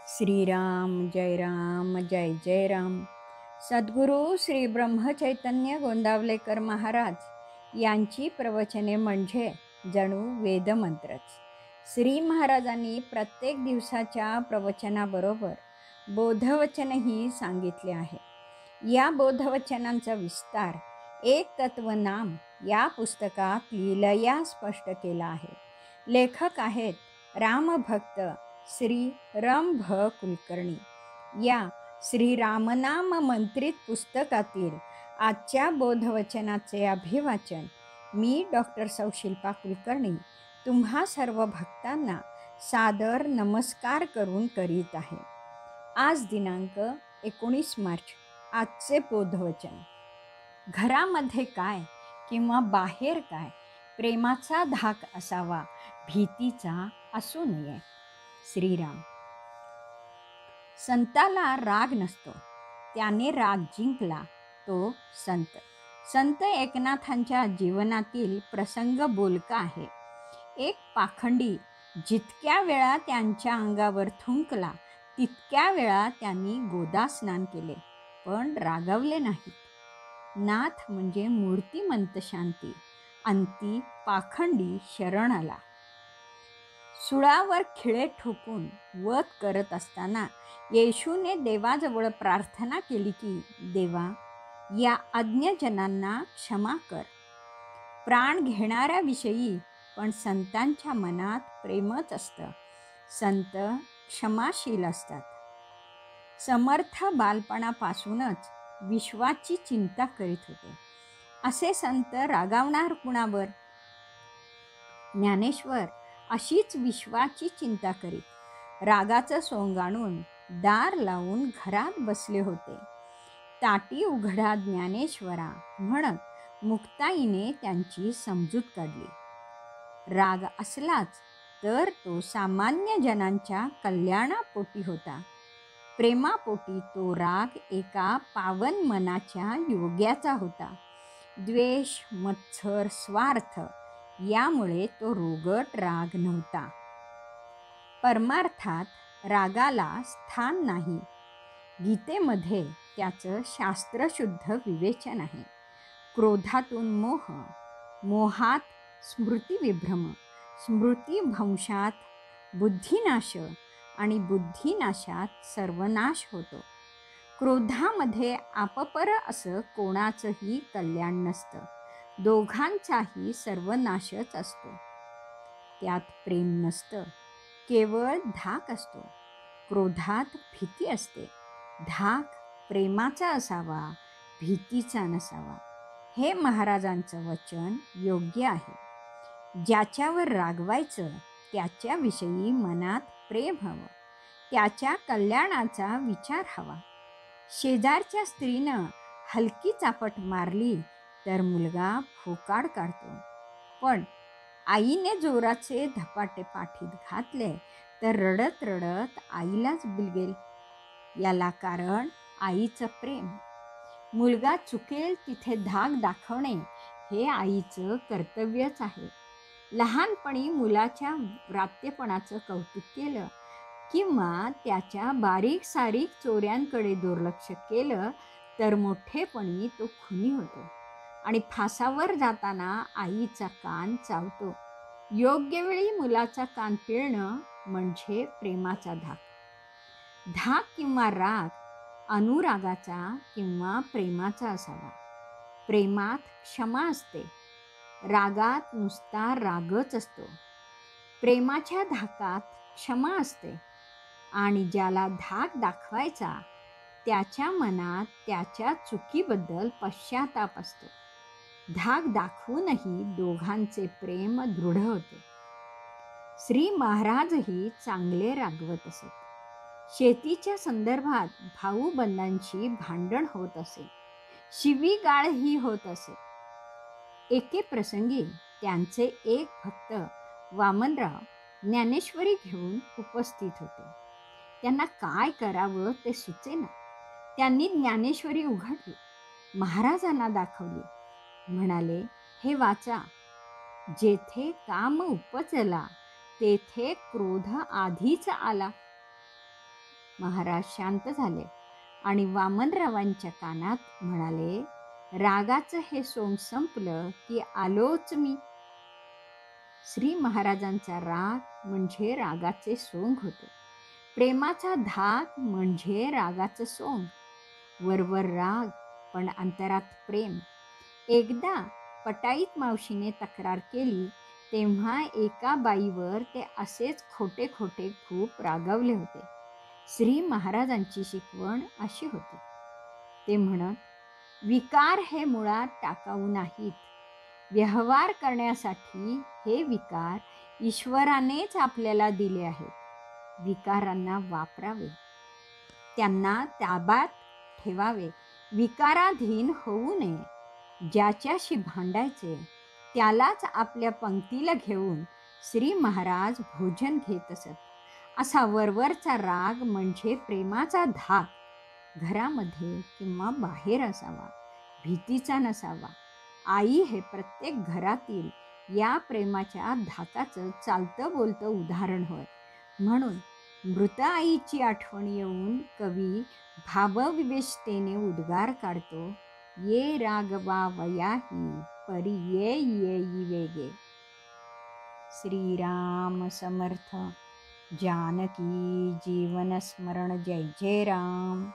श्रीराम जय जय राम. सद्गुरू श्री ब्रह्मचैतन्य गोंदावलेकर महाराज यांची प्रवचने म्हणजे जणू वेदमंत्रच. श्री महाराजांनी प्रत्येक दिवसाच्या प्रवचनाबरोबर बोधवचनही सांगितले आहे. या बोधवचनांचा विस्तार एक तत्वनाम या पुस्तकात लिहिलया स्पष्ट केला आहे. लेखक आहेत रामभक्त श्री रम.भ. कुलकर्णी. या श्री रामनाम मंत्रित पुस्तकातील आजच्या बोधवचनाचे अभिवाचन मी डॉक्टर सौ शिल्पा कुलकर्णी तुम्हा सर्व भक्तांना सादर नमस्कार करून करीत आहे. आज दिनांक 19 मार्च. आजचे बोधवचन. घरामध्ये काय किंवा बाहेर काय, प्रेमाचा धाक असावा, भीतीचा असू नये. श्रीराम. संताला राग नसतो, त्याने राग जिंकला तो संत. संत एकनाथांच्या जीवनातील प्रसंग बोलका आहे. एक पाखंडी जितक्या वेळा त्यांच्या अंगावर थुंकला तितक्या वेळा त्यांनी गोदा स्नान केले, पण रागावले नाहीत. नाथ म्हणजे मूर्तिमंत शांती. अंती पाखंडी शरण आला. सुळावर खिळे ठोकून वध करत असताना येशूने देवाजवळ प्रार्थना केली की, देवा, या अज्ञजनांना क्षमा कर. प्राण घेणाऱ्याविषयी पण संतांच्या मनात प्रेमच असतं. संत क्षमाशील असतात. समर्थ बालपणापासूनच विश्वाची चिंता करीत होते. असे संत रागावणार कुणावर? ज्ञानेश्वर अशीच विश्वाची चिंता करीत रागाचं सोंग आणून दार लावून घरात बसले होते. ताटी उघडा ज्ञानेश्वरा म्हणत मुक्ताईने त्यांची समजूत काढली. राग असलाच तर तो सामान्य जनांच्या कल्याणापोटी होता. प्रेमापोटी तो राग एका पावन मनाच्या योग्याचा होता. द्वेष, मत्सर, स्वार्थ यामुळे तो रोगट राग नव्हता. परमार्थात रागाला स्थान नाही. गीतेमध्ये त्याचं शास्त्रशुद्ध विवेचन आहे. क्रोधातून मोह, मोहात स्मृतिविभ्रम, स्मृतिभ्रंशात बुद्धिनाश आणि बुद्धिनाशात सर्वनाश होतो. क्रोधामध्ये आपपर असं कोणाचंही कल्याण नसतं. दोघांचाही सर्वनाशच असतो. त्यात प्रेम नसतं, केवळ धाक असतो. क्रोधात भीती असते. धाक प्रेमाचा असावा, भीतीचा नसावा. हे महाराजांचं वचन योग्य आहे. ज्याच्यावर रागवायचं त्याच्याविषयी मनात प्रेम हवं. त्याच्या कल्याणाचा विचार हवा. शेजारच्या स्त्रीनं हलकी चापट मारली तर मुलगा फोकाड काढतो, पण आईने जोराचे धपाटे पाठीत घातले तर रडत रडत आईलाच बिलगेल. याला कारण आईचं प्रेम. मुलगा चुकेल तिथे धाक दाखवणे हे आईचं कर्तव्यच आहे. लहानपणी मुलाच्या व्रात्यपणाचं कौतुक केलं किंवा त्याच्या बारीक सारीक चोऱ्यांकडे दुर्लक्ष केलं तर मोठेपणी तो खुनी होतो आणि फासावर जाताना आईचा कान चावतो. योग्य वेळी मुलाचा कान पिळणं म्हणजे प्रेमाचा धाक. धाक किंवा राग अनुरागाचा किंवा प्रेमाचा असावा. प्रेमात क्षमा असते, रागात नुसता रागच असतो. प्रेमाच्या धाकात क्षमा असते आणि ज्याला धाक दाखवायचा त्याच्या मनात त्याच्या चुकीबद्दल पश्चाताप असतो. धाक दाखवूनही दोघांचे प्रेम दृढ होते. श्री महाराजही चांगले रागवत असत. शेतीच्या संदर्भात भाऊबंधांची भांडण होत असे, शिवीगाळही होत असे. एके प्रसंगी त्यांचे एक भक्त वामनराव ज्ञानेश्वरी घेऊन उपस्थित होते. त्यांना काय करावं ते सुचेना. त्यांनी ज्ञानेश्वरी उघडली, महाराजांना दाखवली. म्हणाले, हे वाचा, जेथे काम उपजला तेथे क्रोध आधीच आला. महाराज शांत झाले आणि वामनरावांच्या कानात म्हणाले, रागाचं हे सोंग संपलं की आलोच मी. श्री महाराजांचा राग म्हणजे रागाचे सोंग होते. प्रेमाचा धाक म्हणजे रागाचं सोंग. वरवर राग पण अंतरात प्रेम. एकदा पटाईत मावशीने तक्रार केली तेव्हा एका बाईवर ते असेच खोटे खोटे खूप रागावले होते. श्री महाराजांची शिकवण अशी होती. ते म्हणत, विकार हे मुळात टाकाऊ नाहीत. व्यवहार करण्यासाठी हे विकार ईश्वरानेच आपल्याला दिले आहेत. विकारांना वापरावे, त्यांना ताब्यात ठेवावे, विकाराधीन होऊ नये. ज्याच्याशी भांडायचे त्यालाच आपल्या पंक्तीला घेऊन श्री महाराज भोजन घेत असत. असा वरवरचा राग म्हणजे प्रेमाचा धाक. घरामध्ये किंवा बाहेर असावा, भीतीचा नसावा. आई हे प्रत्येक घरातील या प्रेमाच्या धाकाचं चालतं बोलतं उदाहरण होय. म्हणून मृत आईची आठवण येऊन कवी भावविवेचतेने उद्गार काढतो, ये रागवा वयाही परी येई वेगे. श्रीराम समर्थ. जानकी जीवन स्मरण. जय जय राम.